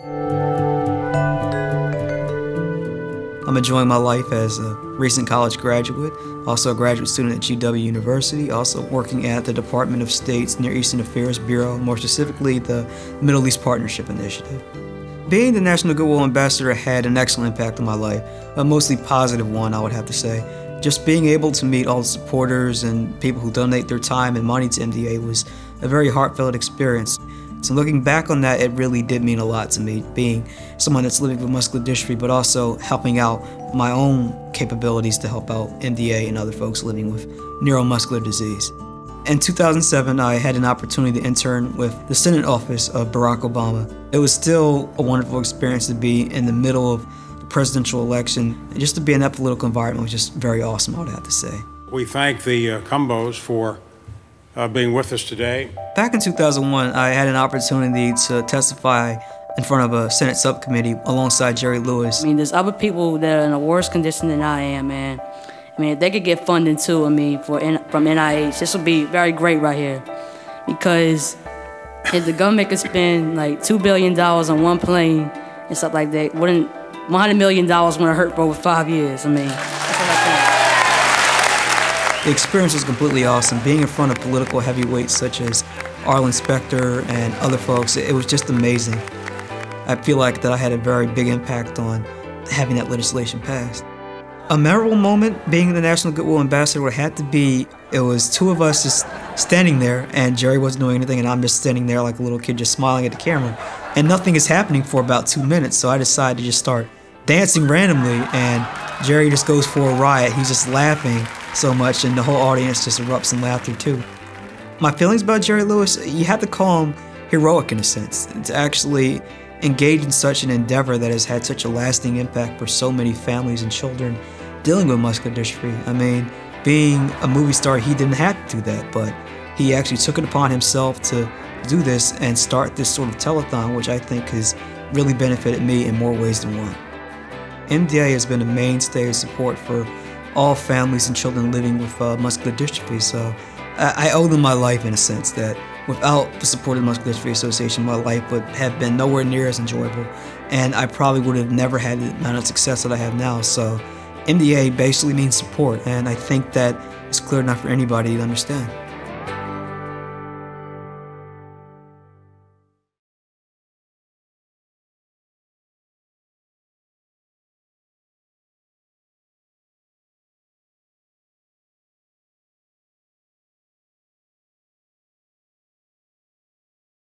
I'm enjoying my life as a recent college graduate, also a graduate student at UW University, also working at the Department of State's Near Eastern Affairs Bureau, more specifically the Middle East Partnership Initiative. Being the National Goodwill Ambassador had an excellent impact on my life, a mostly positive one, I would have to say. Just being able to meet all the supporters and people who donate their time and money to MDA was a very heartfelt experience. So looking back on that, it really did mean a lot to me, being someone that's living with muscular dystrophy, but also helping out my own capabilities to help out MDA and other folks living with neuromuscular disease. In 2007, I had an opportunity to intern with the Senate office of Barack Obama. It was still a wonderful experience to be in the middle of the presidential election, and just to be in that political environment was just very awesome, I would have to say. We thank the Cumbos for being with us today. Back in 2001, I had an opportunity to testify in front of a Senate subcommittee alongside Jerry Lewis. I mean, there's other people that are in a worse condition than I am, man. I mean, if they could get funding too, I mean, from NIH, this would be very great right here. Because if the government could spend like $2 billion on one plane and stuff like that, $100 million wouldn't hurt for over 5 years. I mean, that's what I think. The experience was completely awesome. Being in front of political heavyweights such as Arlen Specter and other folks, it was just amazing. I feel like that I had a very big impact on having that legislation passed. A memorable moment being the National Goodwill Ambassador would have to be, it was two of us just standing there and Jerry wasn't doing anything and I'm just standing there like a little kid just smiling at the camera. And nothing is happening for about 2 minutes, so I decided to just start dancing randomly and Jerry just goes for a riot. He's just laughing so much and the whole audience just erupts in laughter too. My feelings about Jerry Lewis, you have to call him heroic in a sense. To actually engage in such an endeavor that has had such a lasting impact for so many families and children dealing with muscular dystrophy. I mean, being a movie star, he didn't have to do that, but he actually took it upon himself to do this and start this sort of telethon, which I think has really benefited me in more ways than one. MDA has been a mainstay of support for all families and children living with muscular dystrophy, so I owe them my life in a sense that without the support of the Muscular Dystrophy Association, my life would have been nowhere near as enjoyable, and I probably would have never had the amount of success that I have now. So MDA basically means support, and I think that it's clear enough for anybody to understand.